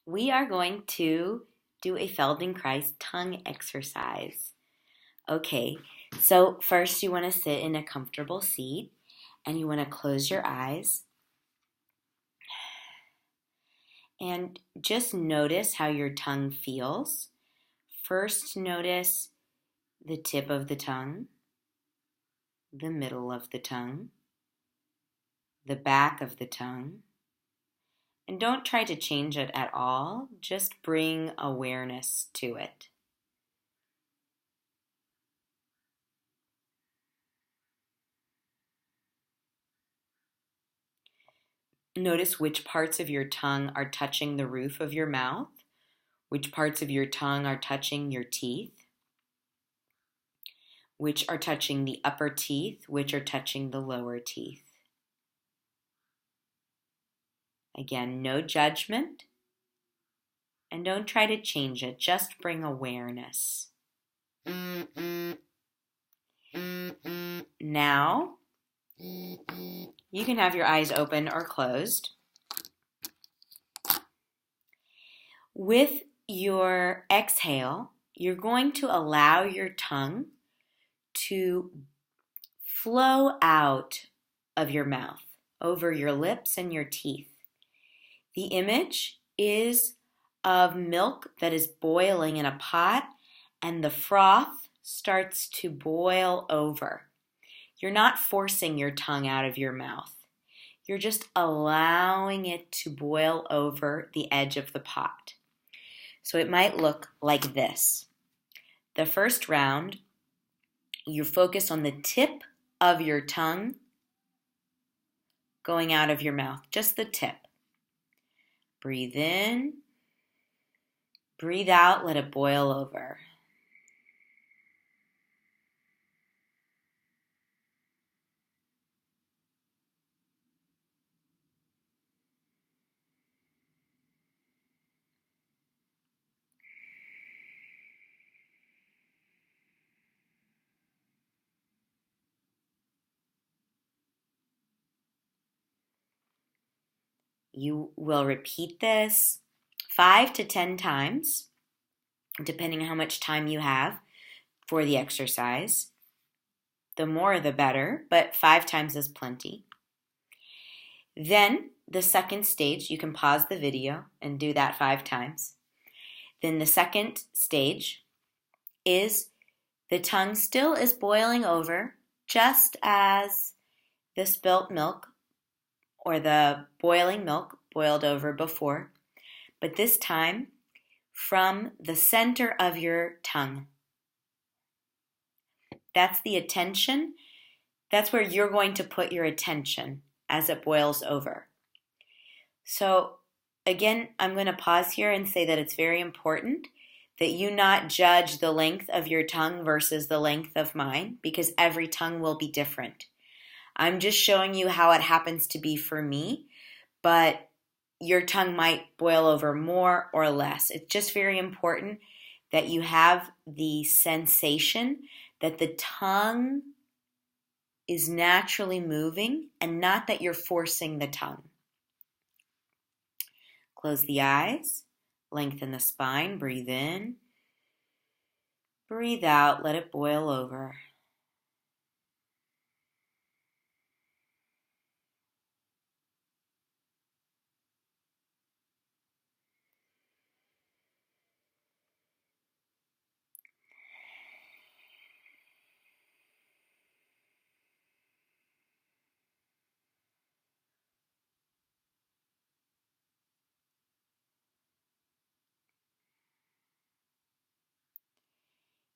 We are going to do a Feldenkrais tongue exercise. Okay, so first you want to sit in a comfortable seat and you want to close your eyes and just notice how your tongue feels. First, notice the tip of the tongue, the middle of the tongue, the back of the tongue. And don't try to change it at all, just bring awareness to it. Notice which parts of your tongue are touching the roof of your mouth, which parts of your tongue are touching your teeth, which are touching the upper teeth, which are touching the lower teeth. Again, no judgment, and don't try to change it, just bring awareness. Now, you can have your eyes open or closed. With your exhale, you're going to allow your tongue to flow out of your mouth, over your lips and your teeth. The image is of milk that is boiling in a pot, and the froth starts to boil over. You're not forcing your tongue out of your mouth. You're just allowing it to boil over the edge of the pot. So it might look like this. The first round, you focus on the tip of your tongue going out of your mouth, just the tip. Breathe in, breathe out, let it boil over. You will repeat this 5 to 10 times, depending on how much time you have for the exercise. The more, the better, but 5 times is plenty. Then the second stage, you can pause the video and do that 5 times. Then the second stage is the tongue still is boiling over, just as the spilt milk or the boiling milk boiled over before, but this time from the center of your tongue. That's the attention. That's where you're going to put your attention as it boils over. So again, I'm going to pause here and say that it's very important that you not judge the length of your tongue versus the length of mine, because every tongue will be different. I'm just showing you how it happens to be for me, but your tongue might boil over more or less. It's just very important that you have the sensation that the tongue is naturally moving and not that you're forcing the tongue. Close the eyes, lengthen the spine, breathe in, breathe out, let it boil over.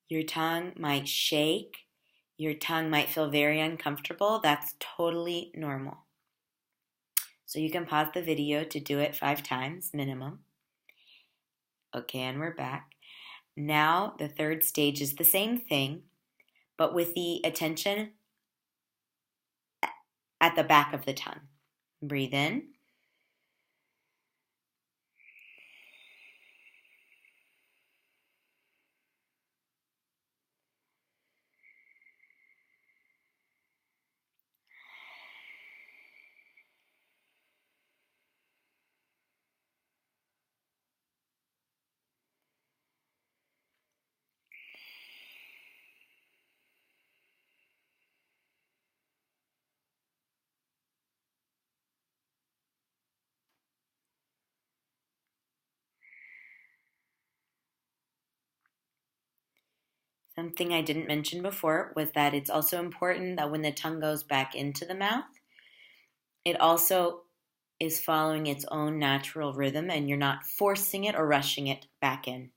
Your tongue might shake. Your tongue might feel very uncomfortable. That's totally normal. So you can pause the video to do it 5 times minimum. Okay, and we're back. Now the third stage is the same thing, but with the attention at the back of the tongue. Breathe in. Something I didn't mention before was that it's also important that when the tongue goes back into the mouth, it also is following its own natural rhythm and you're not forcing it or rushing it back in.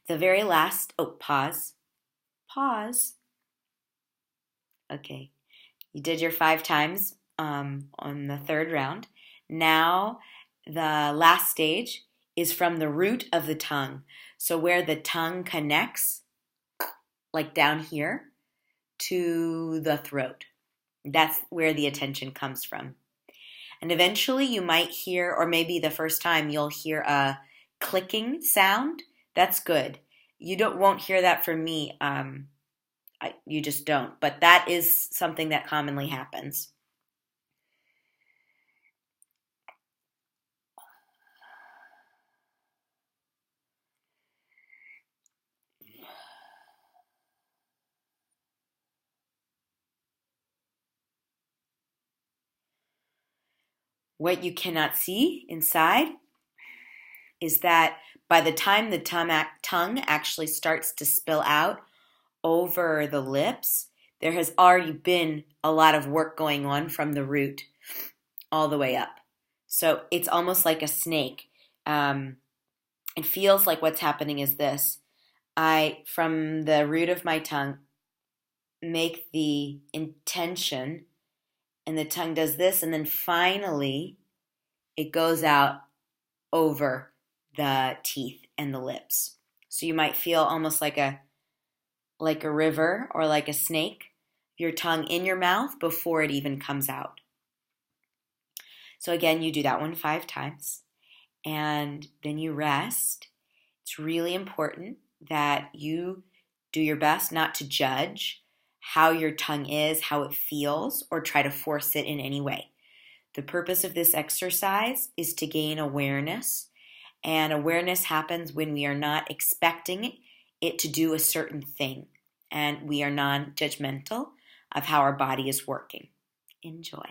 The very last, pause. Okay, you did your 5 times on the third round. Now the last stage is from the root of the tongue. So where the tongue connects, like down here, to the throat. That's where the attention comes from. And eventually you might hear, or maybe the first time you'll hear a clicking sound. That's good. You won't hear that from me. You just don't. But that is something that commonly happens. What you cannot see inside is that by the time the tongue actually starts to spill out over the lips, there has already been a lot of work going on from the root all the way up. So it's almost like a snake. It feels like what's happening is this. From the root of my tongue, make the intention, and the tongue does this, and then finally it goes out over the teeth and the lips. So you might feel almost like a river or like a snake, your tongue in your mouth before it even comes out. So again, you do that one 5 times, and then you rest. It's really important that you do your best not to judge how your tongue is, how it feels, or try to force it in any way. The purpose of this exercise is to gain awareness, and awareness happens when we are not expecting it to do a certain thing, and we are non-judgmental of how our body is working. Enjoy.